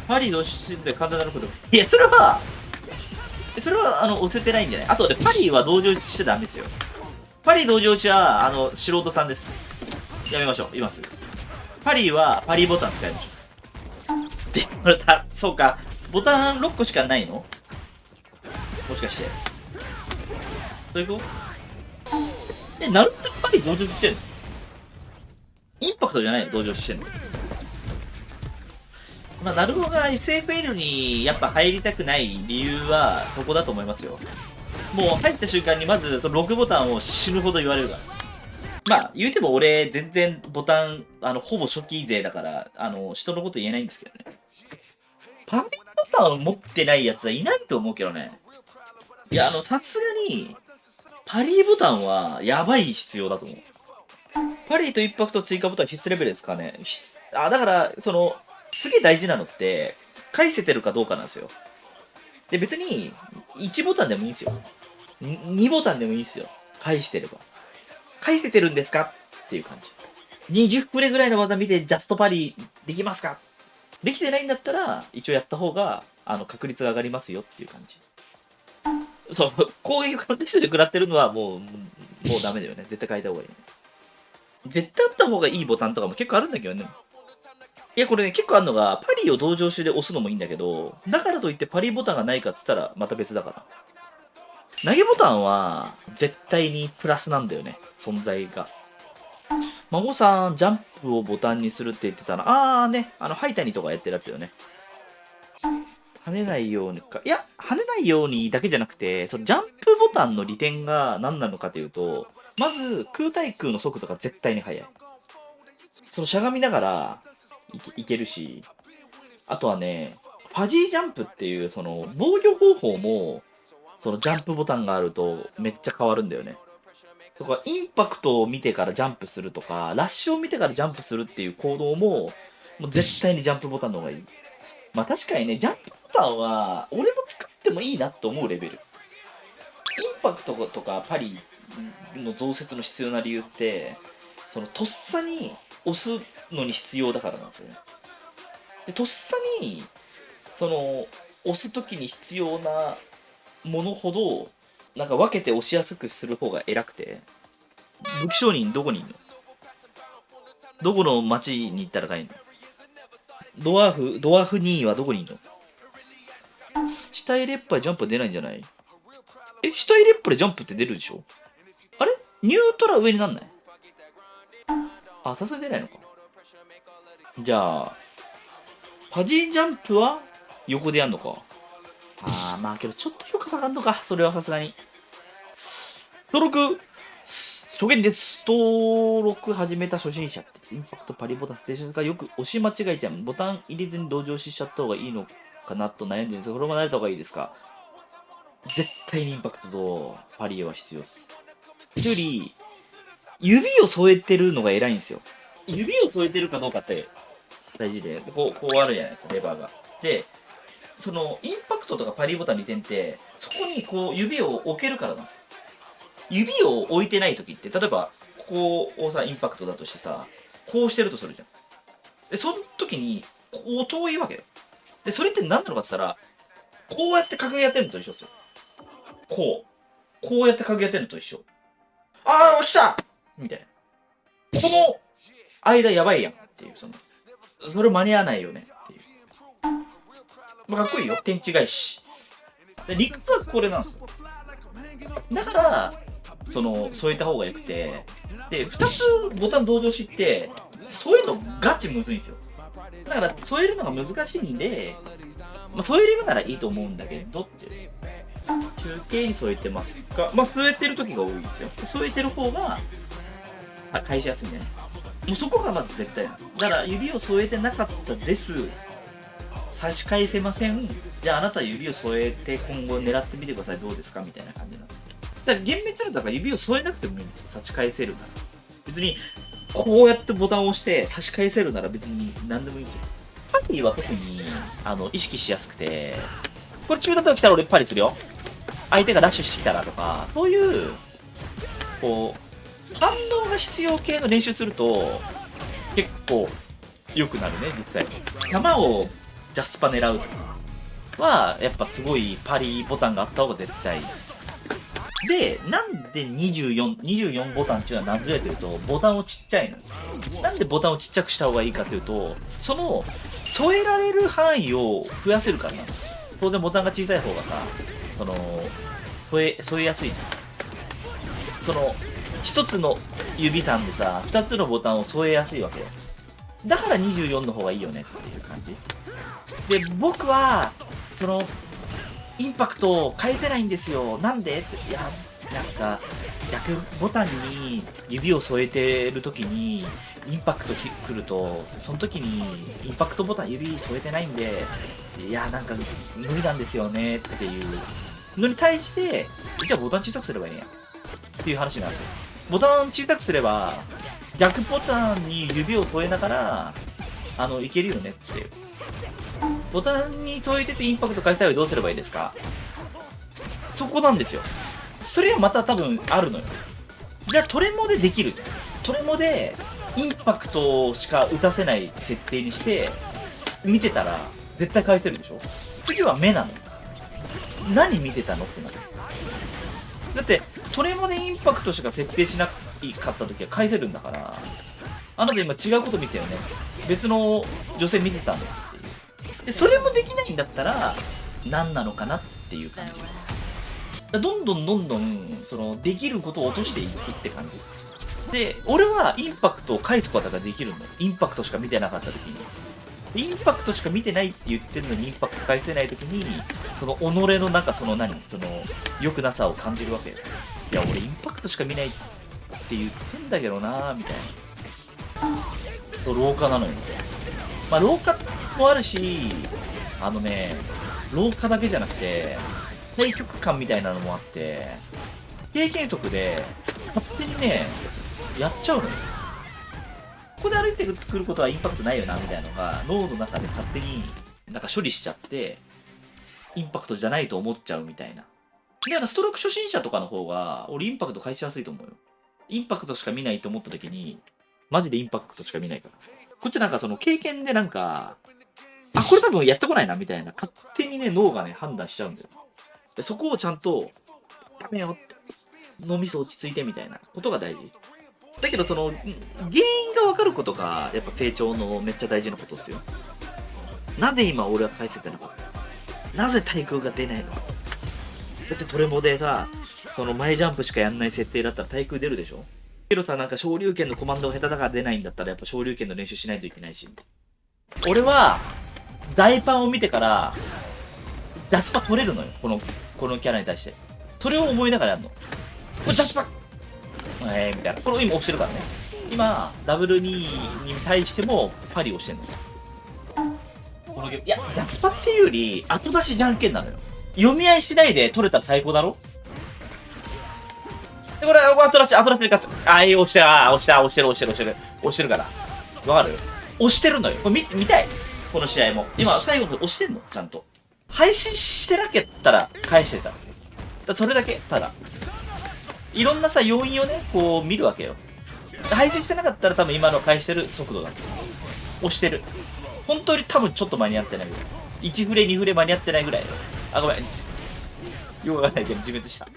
パリ同士で簡単なこと。いや、それは、押せてないんじゃない？あとで、パリは同情しちゃダメですよ。パリ同情しは、素人さんです。やめましょう、今すぐ。パリは、パリボタン使いましょう。で、これそうか、ボタン6個しかないの？もしかして。どういうこと？ナルトパリ同情してんの？インパクトじゃないの？同情してんの？まあ、ナルトが SFL にやっぱ入りたくない理由はそこだと思いますよ。もう入った瞬間にまずその6ボタンを死ぬほど言われるから。まあ、言うても俺全然ボタン、ほぼ初期勢だから、人のこと言えないんですけどね。パリボタンを持ってないやつはいないと思うけどね。いや、さすがに、パリボタンはやばい必要だと思う。パリとインパクト追加ボタン必須レベルですかね。だから、すげえ大事なのって、返せてるかどうかなんですよ。で、別に、1ボタンでもいいんですよ。2ボタンでもいいんですよ。返してれば。返せてるんですかっていう感じ。20プレぐらいの技見て、ジャストパリできますか？できてないんだったら、一応やった方が、確率が上がりますよっていう感じ。そう、攻撃コンテストで食らってるのはもうダメだよね。絶対変えた方がいいね。絶対あった方がいいボタンとかも結構あるんだけどね。いや、これね、結構あるのが、パリを同情種で押すのもいいんだけど、だからといってパリボタンがないかっつったらまた別だから。投げボタンは、絶対にプラスなんだよね。存在が。孫さん、ジャンプをボタンにするって言ってたら、ね、ハイタニとかやってるやつよね。跳ねないようにか。いや、跳ねないようにだけじゃなくて、そのジャンプボタンの利点が何なのかというと、まず、空対空の速度が絶対に速い。そのしゃがみながらいけるし、あとはね、ファジージャンプっていう、その防御方法も、そのジャンプボタンがあるとめっちゃ変わるんだよね。とか、インパクトを見てからジャンプするとか、ラッシュを見てからジャンプするっていう行動も、もう絶対にジャンプボタンの方がいい。まあ確かにね、ジャンプボタンは、俺も使ってもいいなと思うレベル。インパクトとかパリの増設の必要な理由って、そのとっさに押すのに必要だからなんですよね。で、とっさに、押すときに必要なものほど、なんか分けて押しやすくする方が偉くて、武器商人どこにいんの？どこの町に行ったら買えんの？ドワーフ2位はどこにいんの？下入れっぱいジャンプ出ないんじゃない？下入れっぱいジャンプって出るでしょ？あれニュートラ上になんない？さすがに出ないのか。じゃあ、パジージャンプは横でやんのか。まあけどちょっと評価下がんのか。それはさすがに。登録初見です。登録始めた初心者って、インパクトパリボタンステーションがよく押し間違えちゃう。ボタン入れずに同情しちゃった方がいいのかなと悩んでるんですが、これも慣れた方がいいですか？絶対にインパクトとパリは必要です。より、指を添えてるのが偉いんですよ。指を添えてるかどうかって大事で、こうあるじゃないですか、レバーが。で、そのインパクトとかパリボタン利点って、そこにこう指を置けるからなんですよ。指を置いてない時って、例えば、ここをさ、インパクトだとしてさ、こうしてるとするじゃん。で、その時に、こう遠いわけよ。で、それって何なのかって言ったら、こうやって格ゲーやってるのと一緒ですよ。こうやって格ゲーやってるのと一緒。来たみたいな。この間やばいやんっていう、それ間に合わないよねっていう。まあ、かっこいいよ。天地返し。で理屈はこれなんですよ。だから、添えた方がよくて、で、2つボタン同乗しって、添えるのガチむずいんですよ。だから、添えるのが難しいんで、まあ、添えれるならいいと思うんだけどって。中継に添えてますか？まあ、添えてる時が多いんですよ。添えてる方が、返しやすいんだよね。もうそこがまず絶対なの。だから、指を添えてなかったです。差し返せません。じゃああなた指を添えて今後狙ってみてください。どうですかみたいな感じなんですよ。だから厳密にだから指を添えなくてもいいんですよ。差し返せるなら。別に、こうやってボタンを押して差し返せるなら別に何でもいいんですよ。パリは特に、意識しやすくて、これ中段とか来たら俺パリするよ。相手がラッシュしてきたらとか、そういう、こう、反応が必要系の練習すると、結構、良くなるね、実際。弾をジャスパ狙うとかは、やっぱすごいパリボタンがあった方が絶対いい。で、なんで24ボタンっていうのは何ぞやというと、ボタンをちっちゃいの。なんでボタンをちっちゃくした方がいいかというと、その、添えられる範囲を増やせるからなの。当然ボタンが小さい方がさ、その、添えやすいじゃん。その、一つの指さんでさ、二つのボタンを添えやすいわけよ。だから24の方がいいよねっていう感じ。で、僕は、その、インパクトを返せないんですよ。なんでって、いや、なんか、逆ボタンに指を添えてるときに、インパクト来ると、その時に、インパクトボタン指添えてないんで、いや、なんか、無理なんですよねっていうのに対して、じゃあボタン小さくすればいいねや。っていう話なんですよ。ボタン小さくすれば、逆ボタンに指を添えながら、いけるよねっていう。ボタンに添えててインパクト返したいはどうすればいいですか？そこなんですよ。それはまた多分あるのよ。じゃあトレモでできる。トレモでインパクトしか打たせない設定にして、見てたら絶対返せるでしょ？次は目なの。何見てたのってなる。だってトレモでインパクトしか設定しなかった時は返せるんだから、あなた今違うこと見てたよね。別の女性見てたんだっていう。で、それもできないんだったら、何なのかなっていう感じ。どんどん、その、できることを落としていくって感じ。で、俺はインパクトを返すことができるの。インパクトしか見てなかった時に。インパクトしか見てないって言ってるのにインパクト返せない時に、その、己のなんかそのその、良くなさを感じるわけよ。いや、俺インパクトしか見ないって言ってんだけどなーみたいな。廊下なのよ。まあ、廊下もあるし、廊下だけじゃなくて、対極感みたいなのもあって、経験則で、勝手にね、やっちゃうのよ。ここで歩いてくることはインパクトないよな、みたいなのが、脳の中で勝手になんか処理しちゃって、インパクトじゃないと思っちゃうみたいな。で、ストローク初心者とかの方が、俺インパクト返しやすいと思うよ。インパクトしか見ないと思った時に、マジでインパクトしか見ないから。こっちなんかその経験でなんか、あ、これ多分やってこないな、みたいな、勝手にね、脳がね、判断しちゃうんだよ。でそこをちゃんと、ダメよって、脳みそ落ち着いてみたいなことが大事。だけど、その、原因が分かることが、やっぱ成長のめっちゃ大事なことですよ。なぜ今俺は返せてなかった？なぜ対空が出ないのか？だってトレモでさ、その前ジャンプしかやんない設定だったら対空出るでしょ？けどさ、なんか昇竜拳のコマンドが下手だから出ないんだったら、やっぱ昇竜拳の練習しないといけないし。俺は、大パンを見てから、ジャスパ取れるのよ。このキャラに対して。それを思いながらやるの。これジャスパみたいな。これを今押してるからね。今、ダブル2に対してもパリをしてんの。このゲーム、いや、ジャスパっていうより、後出しじゃんけんなのよ。読み合いしないで取れたら最高だろ？で、これ、後出しで勝つ。押してるから。わかる？押してるのよ。これ見たい？この試合も。今、最後まで押してんの？ちゃんと。配信してなかったら返してた。それだけ、ただ。いろんなさ、要因をね、こう見るわけよ。配信してなかったら多分今の返してる速度だ。押してる。本当に多分ちょっと間に合ってないぐらい。1フレ、2フレ間に合ってないぐらい。あ、ごめん。よくわかんないけど自滅した。